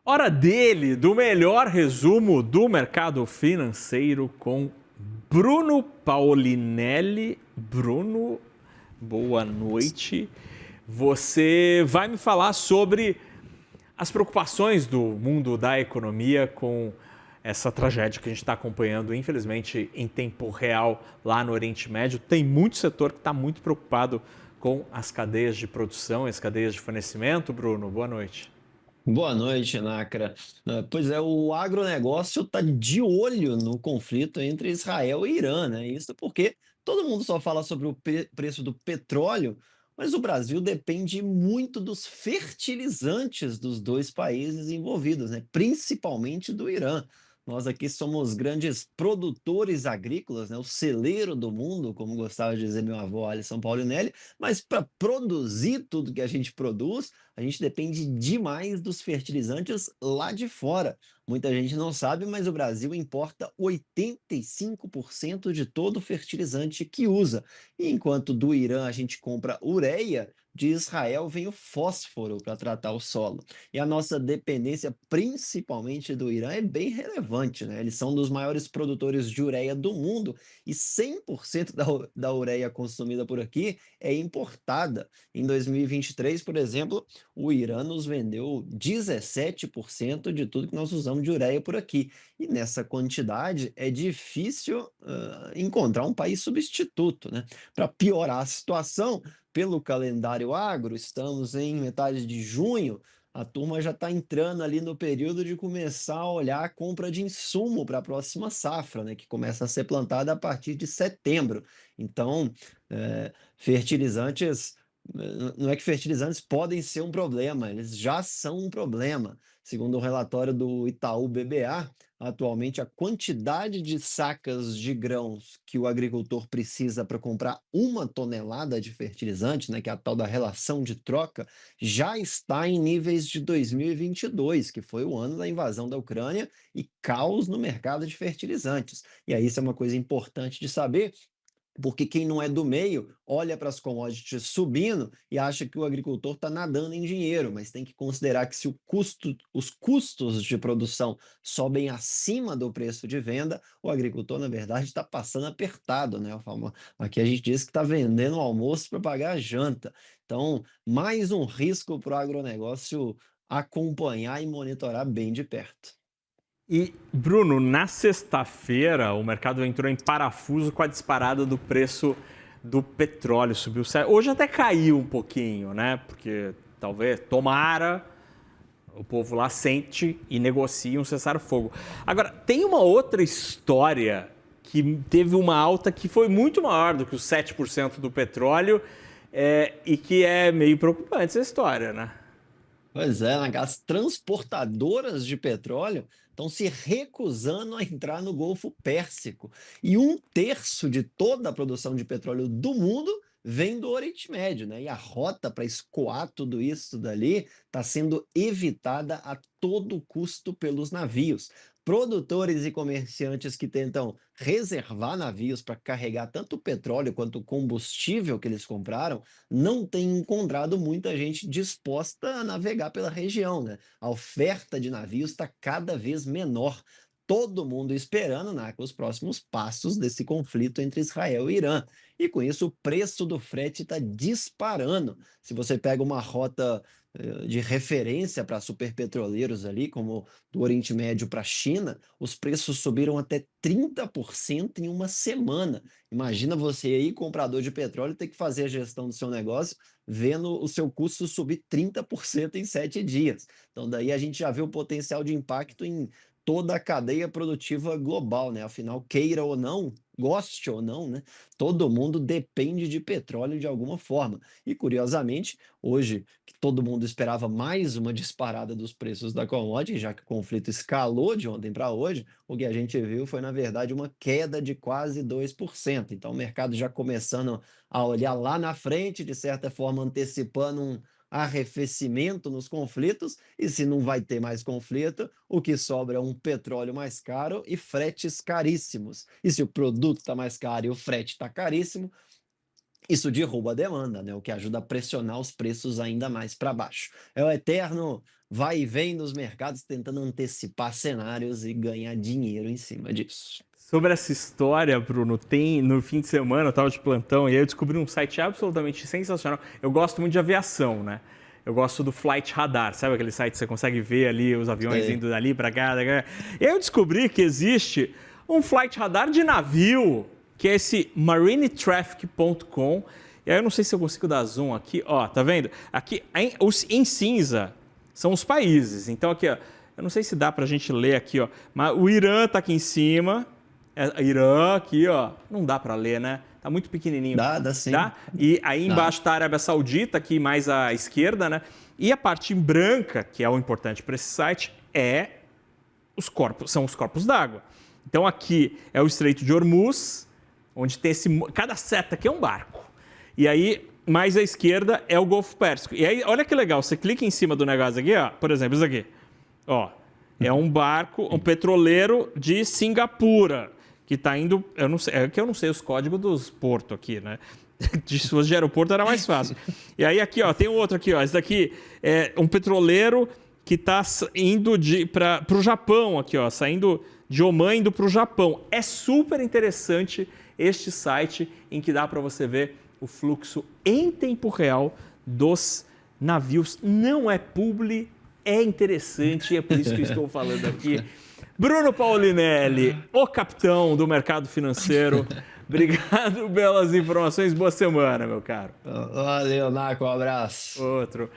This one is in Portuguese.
Hora dele, do melhor resumo do mercado financeiro com Bruno Paulinelli. Bruno, boa noite. Você vai me falar sobre as preocupações do mundo da economia com essa tragédia que a gente está acompanhando, infelizmente, em tempo real lá no Oriente Médio. Tem muito setor que está muito preocupado com as cadeias de produção, as cadeias de fornecimento. Bruno, boa noite. Boa noite, Nácara. Pois é, o agronegócio está de olho no conflito entre Israel e Irã, né? Isso porque todo mundo só fala sobre o preço do petróleo, mas o Brasil depende muito dos fertilizantes dos dois países envolvidos, né? Principalmente do Irã. Nós aqui somos grandes produtores agrícolas, né? O celeiro do mundo, como gostava de dizer meu avô Alisson Paulinelli, mas para produzir tudo que a gente produz, a gente depende demais dos fertilizantes lá de fora. Muita gente não sabe, mas o Brasil importa 85% de todo o fertilizante que usa. E enquanto do Irã a gente compra ureia, de Israel vem o fósforo para tratar o solo. E a nossa dependência, principalmente do Irã, é bem relevante, né? Eles são um dos maiores produtores de ureia do mundo e 100% da ureia consumida por aqui é importada. Em 2023, por exemplo, o Irã nos vendeu 17% de tudo que nós usamos de ureia por aqui. E nessa quantidade é difícil encontrar um país substituto, né? Para piorar a situação, pelo calendário agro, estamos em metade de junho, a turma já está entrando ali no período de começar a olhar a compra de insumo para a próxima safra, né? Que começa a ser plantada a partir de setembro. Então, fertilizantes não é que fertilizantes podem ser um problema, eles já são um problema. Segundo o relatório do Itaú BBA, atualmente a quantidade de sacas de grãos que o agricultor precisa para comprar 1 tonelada de fertilizante, né, que é a tal da relação de troca, já está em níveis de 2022, que foi o ano da invasão da Ucrânia e caos no mercado de fertilizantes. E aí isso é uma coisa importante de saber, porque quem não é do meio olha para as commodities subindo e acha que o agricultor está nadando em dinheiro, mas tem que considerar que se os custos de produção sobem acima do preço de venda, o agricultor, na verdade, está passando apertado, né? Aqui a gente diz que está vendendo o almoço para pagar a janta. Então, mais um risco para o agronegócio acompanhar e monitorar bem de perto. E, Bruno, na sexta-feira o mercado entrou em parafuso com a disparada do preço do petróleo. Subiu. Hoje até caiu um pouquinho, né? Porque talvez, tomara, o povo lá sente e negocie um cessar-fogo. Agora, tem uma outra história que teve uma alta que foi muito maior do que os 7% do petróleo e que é meio preocupante essa história, né? Pois é, né, as transportadoras de petróleo estão se recusando a entrar no Golfo Pérsico. E 1/3 de toda a produção de petróleo do mundo vem do Oriente Médio, né? E a rota para escoar tudo isso dali está sendo evitada a todo custo pelos navios. Produtores e comerciantes que tentam reservar navios para carregar tanto o petróleo quanto o combustível que eles compraram não tem encontrado muita gente disposta a navegar pela região, né? A oferta de navios está cada vez menor. Todo mundo esperando, né, os próximos passos desse conflito entre Israel e Irã. E com isso, o preço do frete está disparando. Se você pega uma rota de referência para superpetroleiros ali, como do Oriente Médio para a China, os preços subiram até 30% em uma semana. Imagina você aí, comprador de petróleo, ter que fazer a gestão do seu negócio, vendo o seu custo subir 30% em 7 dias. Então, daí a gente já vê o potencial de impacto em toda a cadeia produtiva global, né? Afinal, queira ou não, goste ou não, né? Todo mundo depende de petróleo de alguma forma. E curiosamente, hoje, que todo mundo esperava mais uma disparada dos preços da commodity, já que o conflito escalou de ontem para hoje, o que a gente viu foi, na verdade, uma queda de quase 2%. Então, o mercado já começando a olhar lá na frente, de certa forma, antecipando um arrefecimento nos conflitos, e se não vai ter mais conflito, o que sobra é um petróleo mais caro e fretes caríssimos. E se o produto está mais caro e o frete está caríssimo, isso derruba a demanda, né? O que ajuda a pressionar os preços ainda mais para baixo. É o eterno vai e vem nos mercados tentando antecipar cenários e ganhar dinheiro em cima disso. Sobre essa história, Bruno, no fim de semana eu estava de plantão e aí eu descobri um site absolutamente sensacional. Eu gosto muito de aviação, né? Eu gosto do Flight Radar, sabe aquele site que você consegue ver ali os aviões indo dali para cá, da cá? E aí eu descobri que existe um Flight Radar de navio, que é esse marinetraffic.com. E aí eu não sei se eu consigo dar zoom aqui, ó, tá vendo? Aqui em cinza são os países. Então aqui, ó, eu não sei se dá pra gente ler aqui, ó, mas o Irã tá aqui em cima, Irã aqui, ó, não dá pra ler, né? Tá muito pequenininho. Dá sim. Dá? E aí embaixo tá a Arábia Saudita, aqui mais à esquerda, né? E a parte em branca, que é o importante para esse site, são os corpos d'água. Então aqui é o Estreito de Hormuz, onde tem cada seta aqui é um barco. E aí, mais à esquerda, é o Golfo Pérsico. E aí, olha que legal, você clica em cima do negócio aqui, ó, por exemplo, isso aqui. Ó, é um barco, um petroleiro de Singapura, que está indo, eu não sei, é que eu não sei os códigos dos portos aqui, né? Se fosse de aeroporto era mais fácil. E aí aqui, ó, tem um outro aqui, ó, esse daqui é um petroleiro que está indo para o Japão aqui, ó, saindo de Oman indo para o Japão. É super interessante este site em que dá para você ver o fluxo em tempo real dos navios. Não é publi, é interessante, é por isso que eu estou falando aqui. Bruno Paulinelli, o capitão do mercado financeiro. Obrigado pelas informações. Boa semana, meu caro. Valeu, Naco, um abraço. Outro.